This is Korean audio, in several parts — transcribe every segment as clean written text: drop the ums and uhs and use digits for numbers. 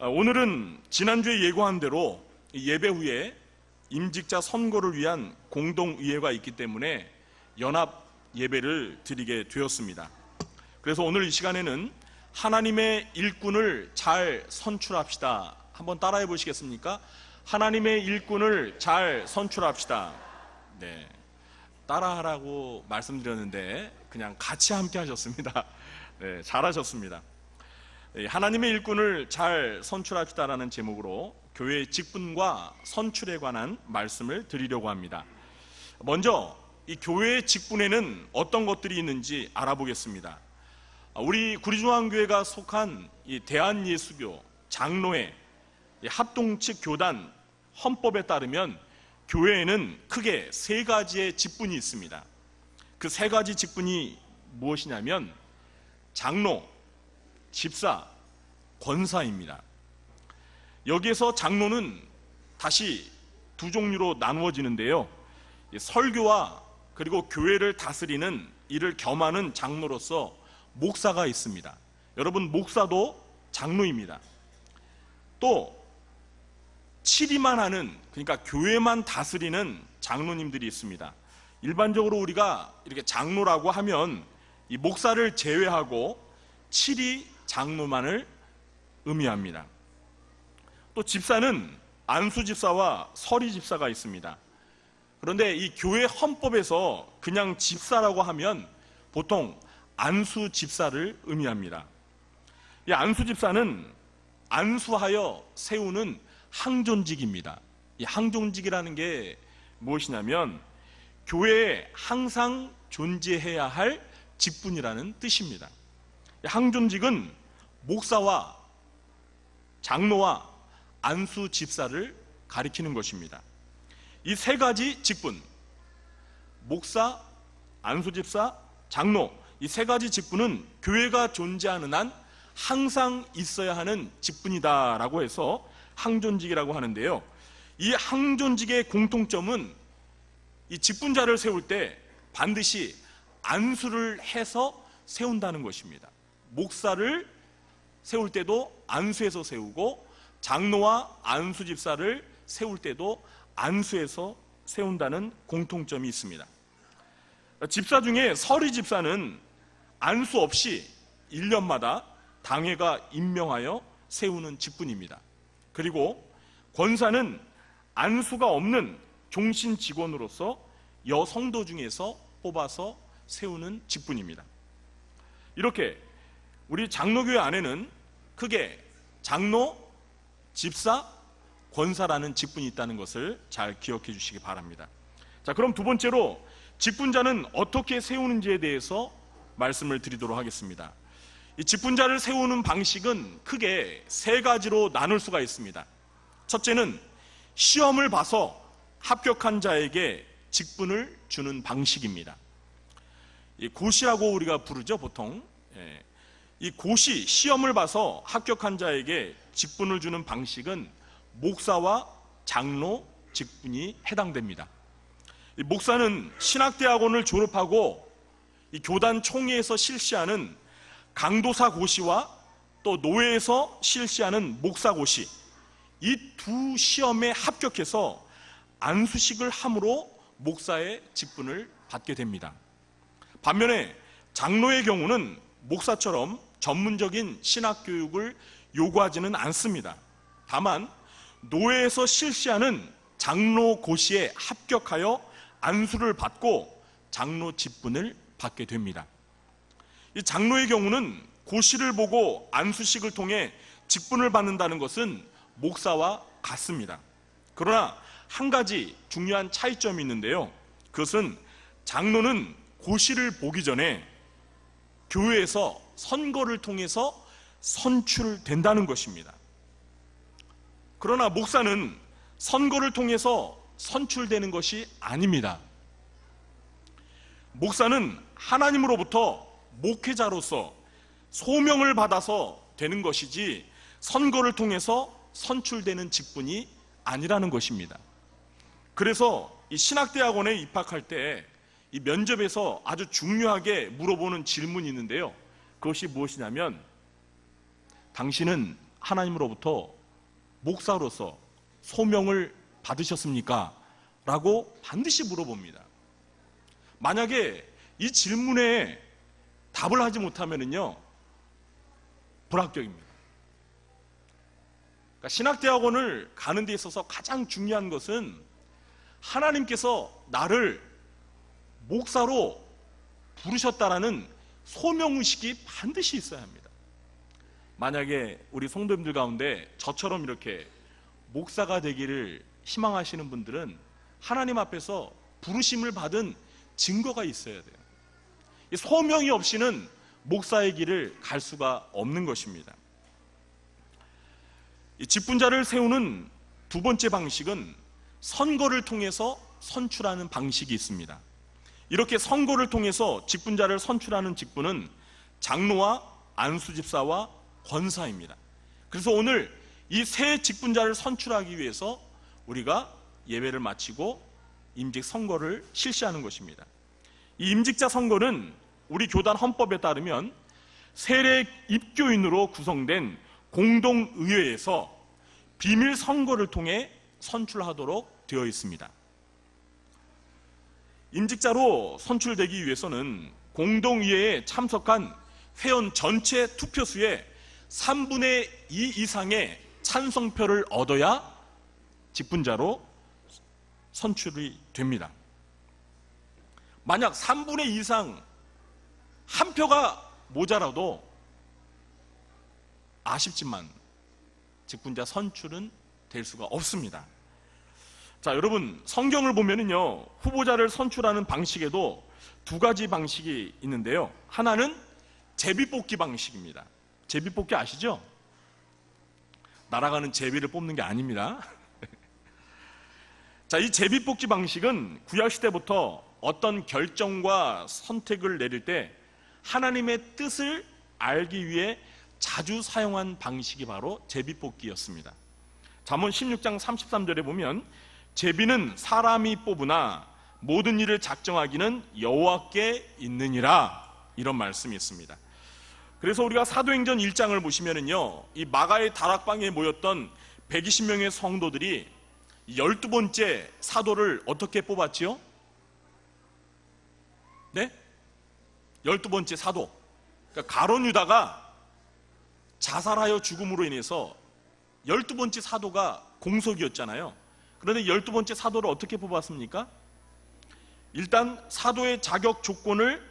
오늘은 지난주에 예고한 대로 예배 후에 임직자 선거를 위한 공동의회가 있기 때문에 연합 예배를 드리게 되었습니다. 그래서 오늘 이 시간에는 하나님의 일꾼을 잘 선출합시다. 한번 따라해 보시겠습니까? 하나님의 일꾼을 잘 선출합시다. 네, 따라하라고 말씀드렸는데 그냥 같이 함께 하셨습니다. 네, 잘하셨습니다. 하나님의 일꾼을 잘 선출합시다라는 제목으로 교회의 직분과 선출에 관한 말씀을 드리려고 합니다. 먼저 이 교회의 직분에는 어떤 것들이 있는지 알아보겠습니다. 우리 구리중앙교회가 속한 이 대한예수교 장로회 합동 측 교단 헌법에 따르면 교회에는 크게 세 가지의 직분이 있습니다. 그 세 가지 직분이 무엇이냐면 장로, 집사, 권사입니다. 여기에서 장로는 다시 두 종류로 나누어지는데요. 설교와 그리고 교회를 다스리는 이를 겸하는 장로로서 목사가 있습니다. 여러분, 목사도 장로입니다. 또 치리만 하는, 그러니까 교회만 다스리는 장로님들이 있습니다. 일반적으로 우리가 이렇게 장로라고 하면 이 목사를 제외하고 치리 장로만을 의미합니다. 또 집사는 안수 집사와 서리 집사가 있습니다. 그런데 이 교회 헌법에서 그냥 집사라고 하면 보통 안수 집사를 의미합니다. 이 안수 집사는 안수하여 세우는 항존직입니다. 이 항존직이라는 게 무엇이냐면 교회에 항상 존재해야 할 직분이라는 뜻입니다. 항존직은 목사와 장로와 안수 집사를 가리키는 것입니다. 이 세 가지 직분, 목사, 안수 집사, 장로, 이 세 가지 직분은 교회가 존재하는 한 항상 있어야 하는 직분이다라고 해서 항존직이라고 하는데요. 이 항존직의 공통점은 이 직분자를 세울 때 반드시 안수를 해서 세운다는 것입니다. 목사를 세울 때도 안수해서 세우고 장로와 안수 집사를 세울 때도 안수해서 세운다는 공통점이 있습니다. 집사 중에 서리 집사는 안수 없이 1년마다 당회가 임명하여 세우는 직분입니다. 그리고 권사는 안수가 없는 종신 직원으로서 여성도 중에서 뽑아서 세우는 직분입니다. 이렇게 우리 장로교회 안에는 크게 장로, 집사, 권사라는 직분이 있다는 것을 잘 기억해 주시기 바랍니다. 자, 그럼 두 번째로 직분자는 어떻게 세우는지에 대해서 말씀을 드리도록 하겠습니다. 이 직분자를 세우는 방식은 크게 세 가지로 나눌 수가 있습니다. 첫째는 시험을 봐서 합격한 자에게 직분을 주는 방식입니다. 이 고시라고 우리가 부르죠, 보통. 이 고시, 시험을 봐서 합격한 자에게 직분을 주는 방식은 목사와 장로 직분이 해당됩니다. 이 목사는 신학대학원을 졸업하고 이 교단 총회에서 실시하는 강도사 고시와 또 노회에서 실시하는 목사 고시, 이 두 시험에 합격해서 안수식을 함으로 목사의 직분을 받게 됩니다. 반면에 장로의 경우는 목사처럼 전문적인 신학교육을 요구하지는 않습니다. 다만 노회에서 실시하는 장로 고시에 합격하여 안수를 받고 장로 직분을 받게 됩니다. 이 장로의 경우는 고시를 보고 안수식을 통해 직분을 받는다는 것은 목사와 같습니다. 그러나 한 가지 중요한 차이점이 있는데요. 그것은 장로는 고시를 보기 전에 교회에서 선거를 통해서 선출된다는 것입니다. 그러나 목사는 선거를 통해서 선출되는 것이 아닙니다. 목사는 하나님으로부터 목회자로서 소명을 받아서 되는 것이지 선거를 통해서 선출되는 직분이 아니라는 것입니다. 그래서 이 신학대학원에 입학할 때 이 면접에서 아주 중요하게 물어보는 질문이 있는데요. 그것이 무엇이냐면 당신은 하나님으로부터 목사로서 소명을 받으셨습니까? 라고 반드시 물어봅니다. 만약에 이 질문에 답을 하지 못하면요, 불합격입니다. 그러니까 신학대학원을 가는 데 있어서 가장 중요한 것은 하나님께서 나를 목사로 부르셨다라는 소명의식이 반드시 있어야 합니다. 만약에 우리 성도님들 가운데 저처럼 이렇게 목사가 되기를 희망하시는 분들은 하나님 앞에서 부르심을 받은 증거가 있어야 돼요. 소명이 없이는 목사의 길을 갈 수가 없는 것입니다. 직분자를 세우는 두 번째 방식은 선거를 통해서 선출하는 방식이 있습니다. 이렇게 선거를 통해서 직분자를 선출하는 직분은 장로와 안수집사와 권사입니다. 그래서 오늘 이 세 직분자를 선출하기 위해서 우리가 예배를 마치고 임직 선거를 실시하는 것입니다. 이 임직자 선거는 우리 교단 헌법에 따르면 세례 입교인으로 구성된 공동의회에서 비밀 선거를 통해 선출하도록 되어 있습니다. 임직자로 선출되기 위해서는 공동의회에 참석한 회원 전체 투표수의 3분의 2 이상의 찬성표를 얻어야 직분자로 선출이 됩니다. 만약 3분의 2 이상 한 표가 모자라도 아쉽지만 직분자 선출은 될 수가 없습니다. 자, 여러분, 성경을 보면은요, 후보자를 선출하는 방식에도 두 가지 방식이 있는데요. 하나는 제비뽑기 방식입니다. 제비뽑기 아시죠? 날아가는 제비를 뽑는 게 아닙니다. 자, 이 제비뽑기 방식은 구약시대부터 어떤 결정과 선택을 내릴 때 하나님의 뜻을 알기 위해 자주 사용한 방식이 바로 제비뽑기였습니다. 잠언 16장 33절에 보면 제비는 사람이 뽑으나 모든 일을 작정하기는 여호와께 있느니라, 이런 말씀이 있습니다. 그래서 우리가 사도행전 1장을 보시면은요, 이 마가의 다락방에 모였던 120명의 성도들이 12번째 사도를 어떻게 뽑았지요? 네? 12번째 사도. 그러니까 가룟 유다가 자살하여 죽음으로 인해서 12번째 사도가 공석이었잖아요. 그런데 12번째 사도를 어떻게 뽑았습니까? 일단 사도의 자격 조건을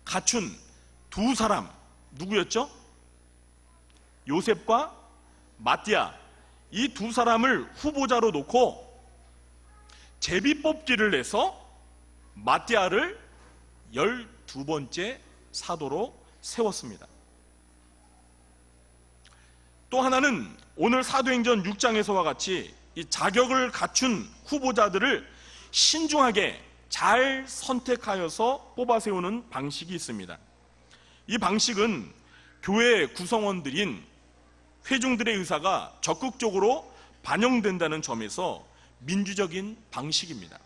갖춘 두 사람, 누구였죠? 요셉과 마띠아, 이 두 사람을 후보자로 놓고 제비뽑기를 내서 마띠아를 12번째 사도로 세웠습니다. 또 하나는 오늘 사도행전 6장에서와 같이 이 자격을 갖춘 후보자들을 신중하게 잘 선택하여서 뽑아 세우는 방식이 있습니다. 이 방식은 교회 구성원들인 회중들의 의사가 적극적으로 반영된다는 점에서 민주적인 방식입니다.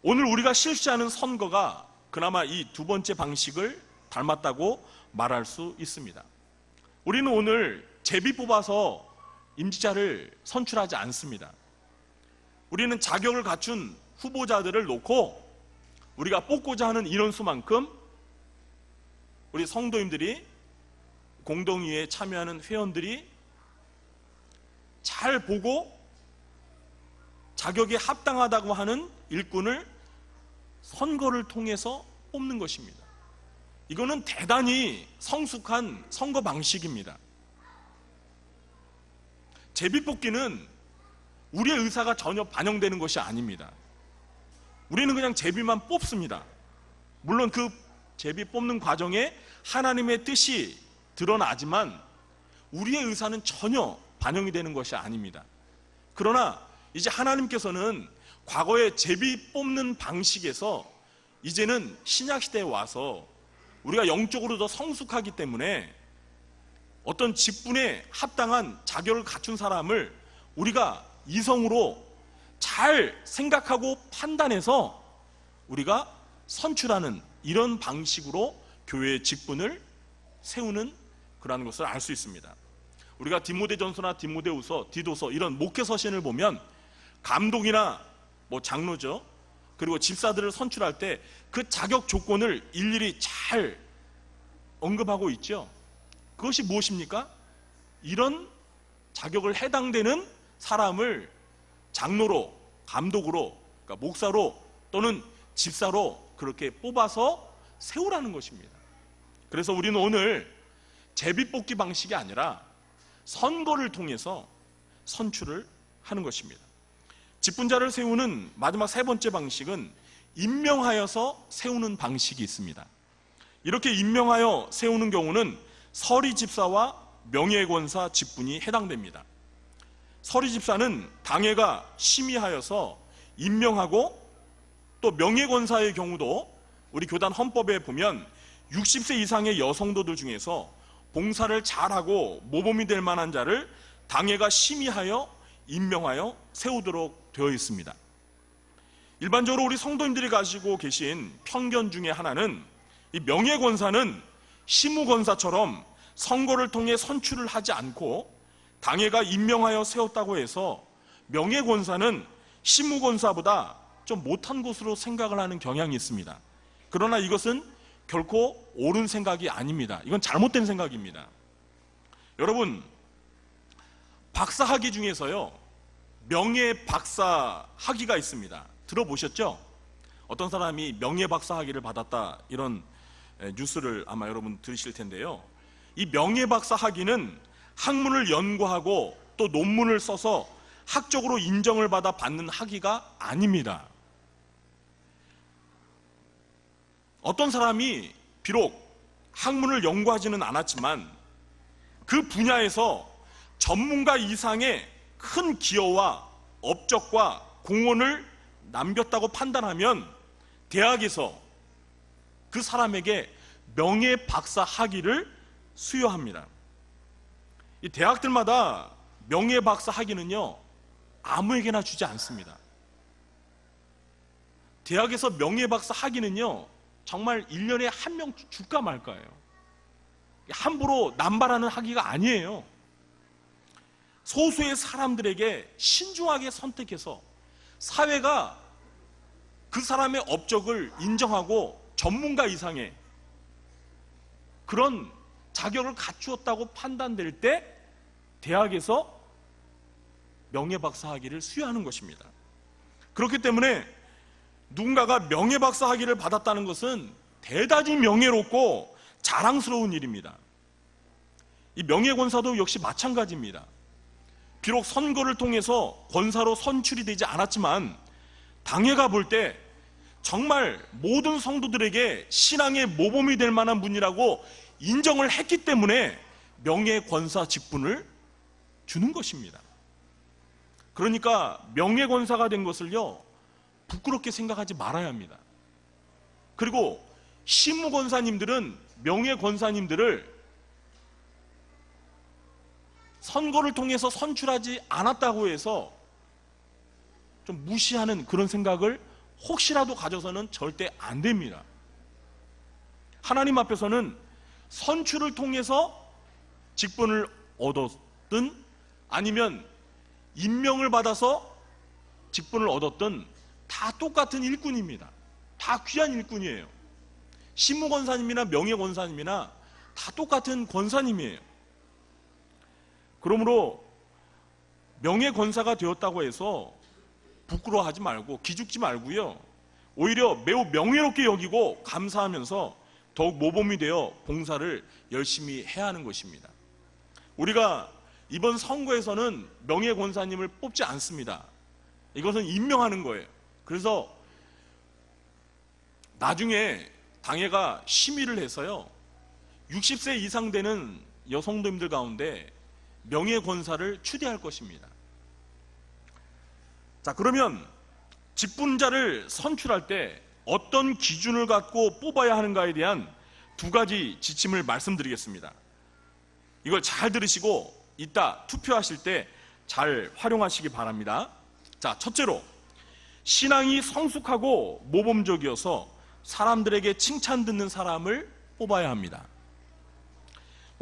오늘 우리가 실시하는 선거가 그나마 이 두 번째 방식을 닮았다고 말할 수 있습니다. 우리는 오늘 제비 뽑아서 임직자를 선출하지 않습니다. 우리는 자격을 갖춘 후보자들을 놓고 우리가 뽑고자 하는 인원수만큼 우리 성도님들이, 공동의회에 참여하는 회원들이 잘 보고 자격에 합당하다고 하는 일꾼을 선거를 통해서 뽑는 것입니다. 이거는 대단히 성숙한 선거 방식입니다. 제비뽑기는 우리의 의사가 전혀 반영되는 것이 아닙니다. 우리는 그냥 제비만 뽑습니다. 물론 그 제비 뽑는 과정에 하나님의 뜻이 드러나지만 우리의 의사는 전혀 반영이 되는 것이 아닙니다. 그러나 이제 하나님께서는 과거의 제비 뽑는 방식에서 이제는 신약시대에 와서 우리가 영적으로 더 성숙하기 때문에 어떤 직분에 합당한 자격을 갖춘 사람을 우리가 이성으로 잘 생각하고 판단해서 우리가 선출하는 이런 방식으로 교회의 직분을 세우는 그러한 것을 알 수 있습니다. 우리가 디모데전서나 디모데후서, 디도서 이런 목회 서신을 보면 감독이나 장로죠, 그리고 집사들을 선출할 때 그 자격 조건을 일일이 잘 언급하고 있죠. 그것이 무엇입니까? 이런 자격을 해당되는 사람을 장로로, 감독으로, 그러니까 목사로 또는 집사로 그렇게 뽑아서 세우라는 것입니다. 그래서 우리는 오늘 제비뽑기 방식이 아니라 선거를 통해서 선출을 하는 것입니다. 직분자를 세우는 마지막 세 번째 방식은 임명하여서 세우는 방식이 있습니다. 이렇게 임명하여 세우는 경우는 서리집사와 명예권사 직분이 해당됩니다. 서리집사는 당회가 심의하여서 임명하고, 또 명예권사의 경우도 우리 교단 헌법에 보면 60세 이상의 여성도들 중에서 봉사를 잘하고 모범이 될 만한 자를 당회가 심의하여 임명하여 세우도록 되어 있습니다. 일반적으로 우리 성도님들이 가지고 계신 편견 중에 하나는 이 명예권사는 시무권사처럼 선거를 통해 선출을 하지 않고 당회가 임명하여 세웠다고 해서 명예권사는 시무권사보다 좀 못한 것으로 생각을 하는 경향이 있습니다. 그러나 이것은 결코 옳은 생각이 아닙니다. 이건 잘못된 생각입니다. 여러분, 박사학위 중에서요, 명예박사학위가 있습니다. 들어보셨죠? 어떤 사람이 명예박사학위를 받았다, 이런 뉴스를 아마 여러분 들으실 텐데요. 이 명예박사학위는 학문을 연구하고 또 논문을 써서 학적으로 인정을 받아 받는 학위가 아닙니다. 어떤 사람이 비록 학문을 연구하지는 않았지만 그 분야에서 전문가 이상의 큰 기여와 업적과 공헌을 남겼다고 판단하면 대학에서 그 사람에게 명예박사 학위를 수여합니다. 이 대학들마다 명예박사 학위는요, 아무에게나 주지 않습니다. 대학에서 명예박사 학위는요, 정말 1년에 한 명 줄까 말까예요. 함부로 남발하는 학위가 아니에요. 소수의 사람들에게 신중하게 선택해서 사회가 그 사람의 업적을 인정하고 전문가 이상의 그런 자격을 갖추었다고 판단될 때 대학에서 명예박사 학위를 수여하는 것입니다. 그렇기 때문에 누군가가 명예박사 학위를 받았다는 것은 대단히 명예롭고 자랑스러운 일입니다. 이 명예권사도 역시 마찬가지입니다. 비록 선거를 통해서 권사로 선출이 되지 않았지만 당회가 볼 때 정말 모든 성도들에게 신앙의 모범이 될 만한 분이라고 인정을 했기 때문에 명예권사 직분을 주는 것입니다. 그러니까 명예권사가 된 것을요, 부끄럽게 생각하지 말아야 합니다. 그리고 시무권사님들은 명예권사님들을 선거를 통해서 선출하지 않았다고 해서 좀 무시하는 그런 생각을 혹시라도 가져서는 절대 안 됩니다. 하나님 앞에서는 선출을 통해서 직분을 얻었든 아니면 임명을 받아서 직분을 얻었든 다 똑같은 일꾼입니다. 다 귀한 일꾼이에요. 시무권사님이나 명예권사님이나 다 똑같은 권사님이에요. 그러므로 명예권사가 되었다고 해서 부끄러워하지 말고 기죽지 말고요, 오히려 매우 명예롭게 여기고 감사하면서 더욱 모범이 되어 봉사를 열심히 해야 하는 것입니다. 우리가 이번 선거에서는 명예권사님을 뽑지 않습니다. 이것은 임명하는 거예요. 그래서 나중에 당회가 심의를 해서요, 60세 이상 되는 여성도님들 가운데 명예권사를 추대할 것입니다. 자, 그러면 직분자를 선출할 때 어떤 기준을 갖고 뽑아야 하는가에 대한 두 가지 지침을 말씀드리겠습니다. 이걸 잘 들으시고 이따 투표하실 때 잘 활용하시기 바랍니다. 자, 첫째로 신앙이 성숙하고 모범적이어서 사람들에게 칭찬 듣는 사람을 뽑아야 합니다.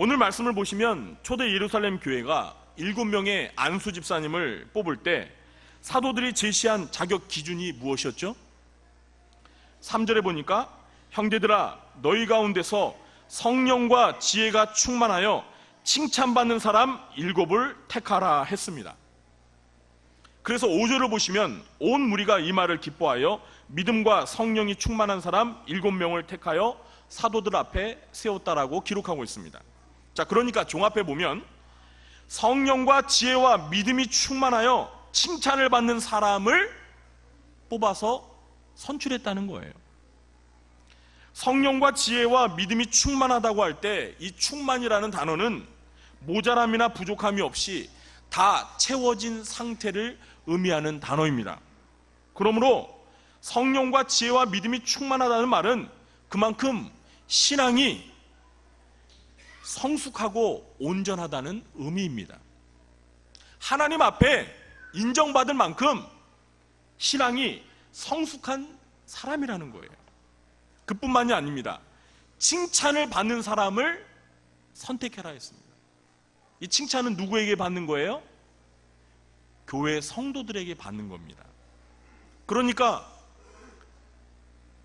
오늘 말씀을 보시면 초대 예루살렘 교회가 7명의 안수 집사님을 뽑을 때 사도들이 제시한 자격 기준이 무엇이었죠? 3절에 보니까 형제들아 너희 가운데서 성령과 지혜가 충만하여 칭찬받는 사람 7을 택하라 했습니다. 그래서 5절을 보시면 온 무리가 이 말을 기뻐하여 믿음과 성령이 충만한 사람 7명을 택하여 사도들 앞에 세웠다라고 기록하고 있습니다. 자, 그러니까 종합해 보면 성령과 지혜와 믿음이 충만하여 칭찬을 받는 사람을 뽑아서 선출했다는 거예요. 성령과 지혜와 믿음이 충만하다고 할 때 이 충만이라는 단어는 모자람이나 부족함이 없이 다 채워진 상태를 의미하는 단어입니다. 그러므로 성령과 지혜와 믿음이 충만하다는 말은 그만큼 신앙이 성숙하고 온전하다는 의미입니다. 하나님 앞에 인정받을 만큼 신앙이 성숙한 사람이라는 거예요. 그뿐만이 아닙니다. 칭찬을 받는 사람을 선택해라 했습니다. 이 칭찬은 누구에게 받는 거예요? 교회 성도들에게 받는 겁니다. 그러니까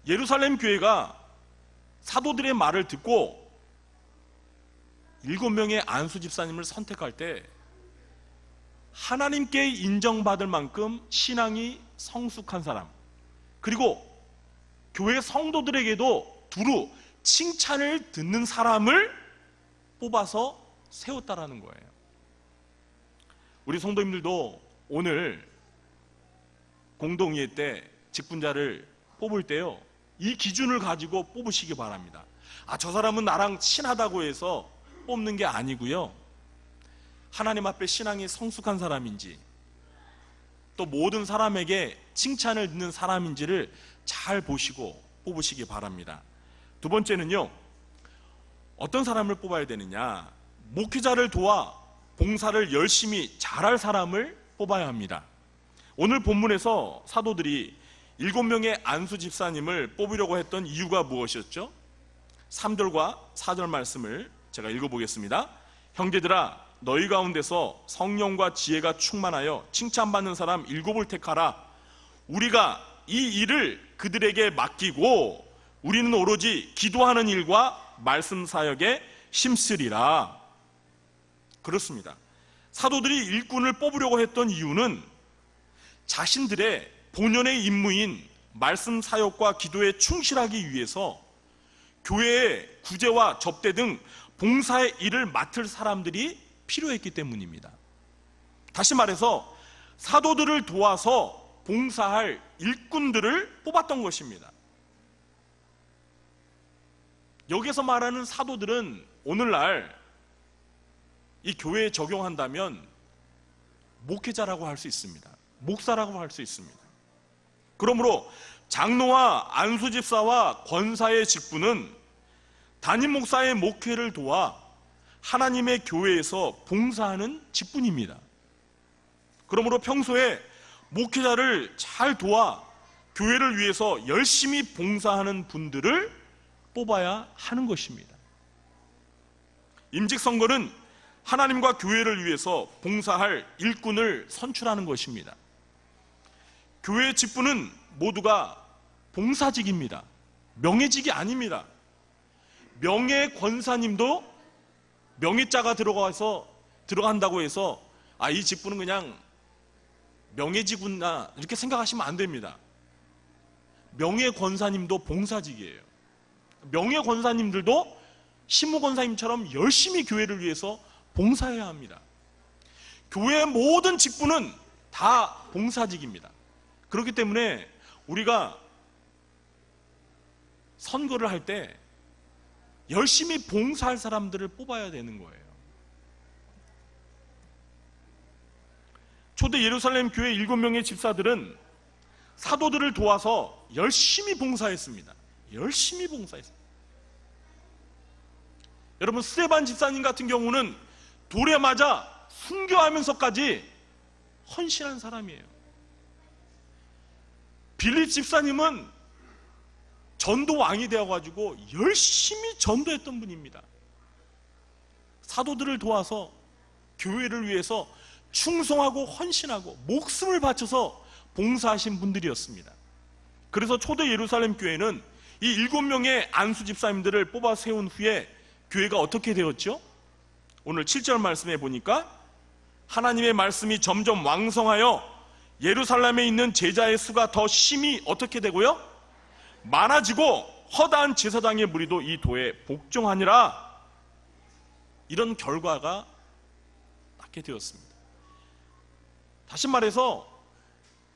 예루살렘 교회가 사도들의 말을 듣고 7명의 안수 집사님을 선택할 때 하나님께 인정받을 만큼 신앙이 성숙한 사람, 그리고 교회 성도들에게도 두루 칭찬을 듣는 사람을 뽑아서 세웠다라는 거예요. 우리 성도님들도 오늘 공동의회 때 직분자를 뽑을 때요, 이 기준을 가지고 뽑으시기 바랍니다. 저 사람은 나랑 친하다고 해서 뽑는 게 아니고요, 하나님 앞에 신앙이 성숙한 사람인지 또 모든 사람에게 칭찬을 듣는 사람인지를 잘 보시고 뽑으시기 바랍니다. 두 번째는요, 어떤 사람을 뽑아야 되느냐, 목회자를 도와 봉사를 열심히 잘할 사람을 뽑아야 합니다. 오늘 본문에서 사도들이 7명의 안수 집사님을 뽑으려고 했던 이유가 무엇이었죠? 3절과 4절 말씀을 제가 읽어보겠습니다. 형제들아 너희 가운데서 성령과 지혜가 충만하여 칭찬받는 사람 7을 택하라. 우리가 이 일을 그들에게 맡기고 우리는 오로지 기도하는 일과 말씀 사역에 힘쓰리라. 그렇습니다. 사도들이 일꾼을 뽑으려고 했던 이유는 자신들의 본연의 임무인 말씀 사역과 기도에 충실하기 위해서 교회의 구제와 접대 등 봉사의 일을 맡을 사람들이 필요했기 때문입니다. 다시 말해서 사도들을 도와서 봉사할 일꾼들을 뽑았던 것입니다. 여기서 말하는 사도들은 오늘날 이 교회에 적용한다면 목회자라고 할 수 있습니다. 목사라고 할 수 있습니다. 그러므로 장로와 안수집사와 권사의 직분은 담임 목사의 목회를 도와 하나님의 교회에서 봉사하는 직분입니다. 그러므로 평소에 목회자를 잘 도와 교회를 위해서 열심히 봉사하는 분들을 뽑아야 하는 것입니다. 임직선거는 하나님과 교회를 위해서 봉사할 일꾼을 선출하는 것입니다. 교회의 직분은 모두가 봉사직입니다. 명예직이 아닙니다. 명예권사님도 명예자가 들어간다고 해서 이 직분은 그냥 명예직이구나 이렇게 생각하시면 안 됩니다. 명예권사님도 봉사직이에요. 명예권사님들도 신무권사님처럼 열심히 교회를 위해서 봉사해야 합니다. 교회의 모든 직분은 다 봉사직입니다. 그렇기 때문에 우리가 선거를 할 때 열심히 봉사할 사람들을 뽑아야 되는 거예요. 초대 예루살렘 교회 7명의 집사들은 사도들을 도와서 열심히 봉사했습니다. 열심히 봉사했습니다. 여러분, 스데반 집사님 같은 경우는 돌에 맞아 순교하면서까지 헌신한 사람이에요. 빌립 집사님은 전도 왕이 되어가지고 열심히 전도했던 분입니다. 사도들을 도와서 교회를 위해서 충성하고 헌신하고 목숨을 바쳐서 봉사하신 분들이었습니다. 그래서 초대 예루살렘 교회는 이 7명의 안수 집사님들을 뽑아 세운 후에 교회가 어떻게 되었죠? 오늘 7절 말씀에 보니까 하나님의 말씀이 점점 왕성하여 예루살렘에 있는 제자의 수가 더 심히 어떻게 되고요? 많아지고 허다한 제사장의 무리도 이 도에 복종하니라. 이런 결과가 낳게 되었습니다. 다시 말해서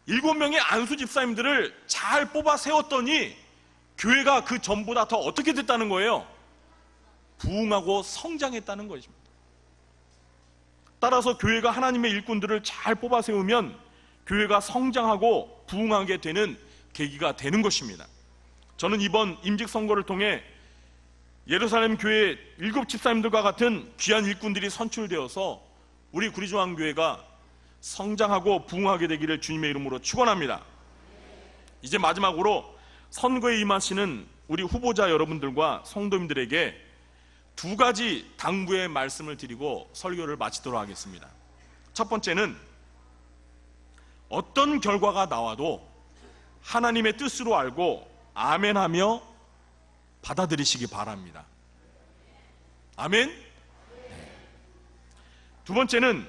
7명의 안수 집사님들을 잘 뽑아 세웠더니 교회가 그 전보다 더 어떻게 됐다는 거예요? 부흥하고 성장했다는 것입니다. 따라서 교회가 하나님의 일꾼들을 잘 뽑아 세우면 교회가 성장하고 부흥하게 되는 계기가 되는 것입니다. 저는 이번 임직선거를 통해 예루살렘 교회 7 집사님들과 같은 귀한 일꾼들이 선출되어서 우리 구리조항교회가 성장하고 부흥하게 되기를 주님의 이름으로 축원합니다. 이제 마지막으로 선거에 임하시는 우리 후보자 여러분들과 성도님들에게 2가지 당부의 말씀을 드리고 설교를 마치도록 하겠습니다. 첫 번째는 어떤 결과가 나와도 하나님의 뜻으로 알고 아멘하며 받아들이시기 바랍니다. 아멘? 두 번째는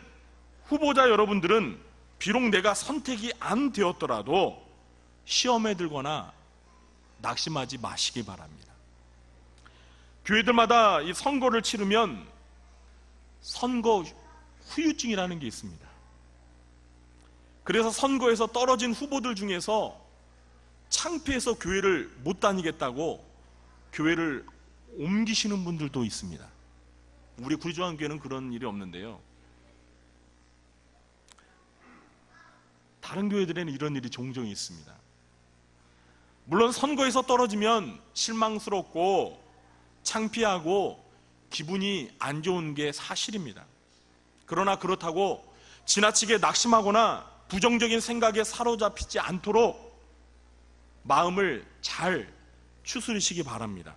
후보자 여러분들은 비록 내가 선택이 안 되었더라도 시험에 들거나 낙심하지 마시기 바랍니다. 교회들마다 이 선거를 치르면 선거 후유증이라는 게 있습니다. 그래서 선거에서 떨어진 후보들 중에서 창피해서 교회를 못 다니겠다고 교회를 옮기시는 분들도 있습니다. 우리 구리조항교회는 그런 일이 없는데요, 다른 교회들에는 이런 일이 종종 있습니다. 물론 선거에서 떨어지면 실망스럽고 창피하고 기분이 안 좋은 게 사실입니다. 그러나 그렇다고 지나치게 낙심하거나 부정적인 생각에 사로잡히지 않도록 마음을 잘 추스리시기 바랍니다.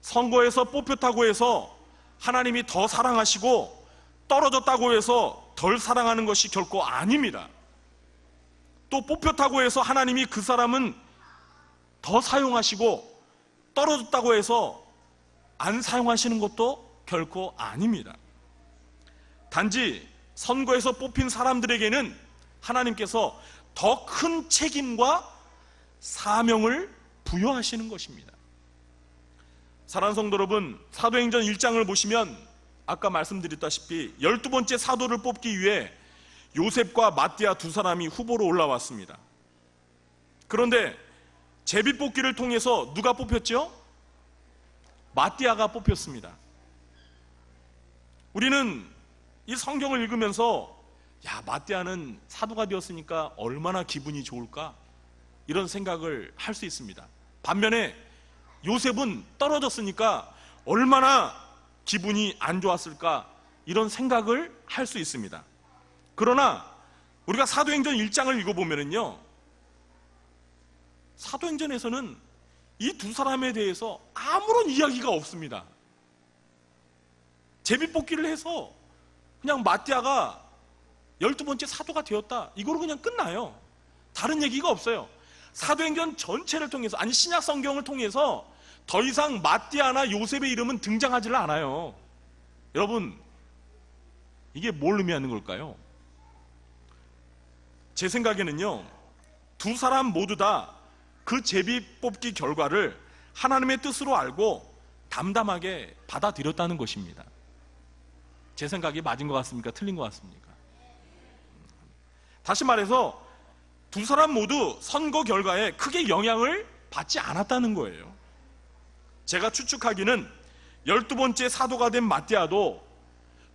선거에서 뽑혔다고 해서 하나님이 더 사랑하시고 떨어졌다고 해서 덜 사랑하는 것이 결코 아닙니다. 또 뽑혔다고 해서 하나님이 그 사람은 더 사용하시고 떨어졌다고 해서 안 사용하시는 것도 결코 아닙니다. 단지 선거에서 뽑힌 사람들에게는 하나님께서 더 큰 책임과 사명을 부여하시는 것입니다. 사랑하는 성도 여러분, 사도행전 1장을 보시면 아까 말씀드렸다시피 12번째 사도를 뽑기 위해 요셉과 마띠아 2사람이 후보로 올라왔습니다. 그런데 제비뽑기를 통해서 누가 뽑혔죠? 마띠아가 뽑혔습니다. 우리는 이 성경을 읽으면서 마띠아는 사도가 되었으니까 얼마나 기분이 좋을까? 이런 생각을 할 수 있습니다. 반면에 요셉은 떨어졌으니까 얼마나 기분이 안 좋았을까? 이런 생각을 할 수 있습니다. 그러나 우리가 사도행전 1장을 읽어보면요, 사도행전에서는 이 2사람에 대해서 아무런 이야기가 없습니다. 제비뽑기를 해서 그냥 마띠아가 12번째 사도가 되었다, 이거로 그냥 끝나요. 다른 얘기가 없어요. 사도행전 전체를 통해서, 아니 신약 성경을 통해서 더 이상 마띠아나 요셉의 이름은 등장하지를 않아요. 여러분, 이게 뭘 의미하는 걸까요? 제 생각에는요, 2사람 모두 다 그 제비 뽑기 결과를 하나님의 뜻으로 알고 담담하게 받아들였다는 것입니다. 제 생각이 맞은 것 같습니까? 틀린 것 같습니까? 다시 말해서 2사람 모두 선거 결과에 크게 영향을 받지 않았다는 거예요. 제가 추측하기는 12번째 사도가 된 마띠아도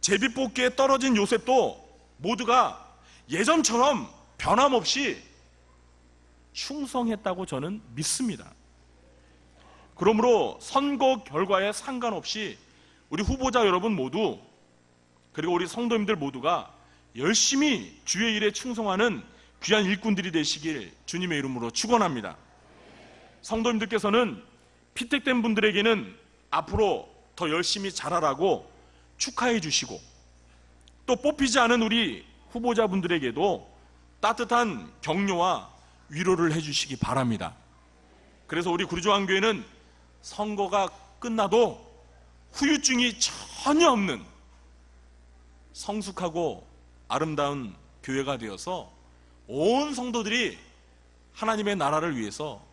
제비뽑기에 떨어진 요셉도 모두가 예전처럼 변함없이 충성했다고 저는 믿습니다. 그러므로 선거 결과에 상관없이 우리 후보자 여러분 모두, 그리고 우리 성도님들 모두가 열심히 주의 일에 충성하는 귀한 일꾼들이 되시길 주님의 이름으로 축원합니다. 성도님들께서는 피택된 분들에게는 앞으로 더 열심히 자라라고 축하해 주시고 또 뽑히지 않은 우리 후보자분들에게도 따뜻한 격려와 위로를 해주시기 바랍니다. 그래서 우리 구리조항교회는 선거가 끝나도 후유증이 전혀 없는 성숙하고 아름다운 교회가 되어서 온 성도들이 하나님의 나라를 위해서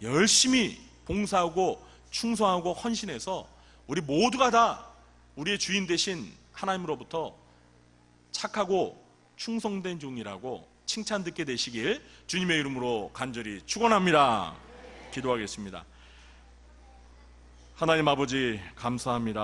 열심히 봉사하고 충성하고 헌신해서 우리 모두가 다 우리의 주인 되신 하나님으로부터 착하고 충성된 종이라고 칭찬 듣게 되시길 주님의 이름으로 간절히 축원합니다. 기도하겠습니다. 하나님 아버지 감사합니다.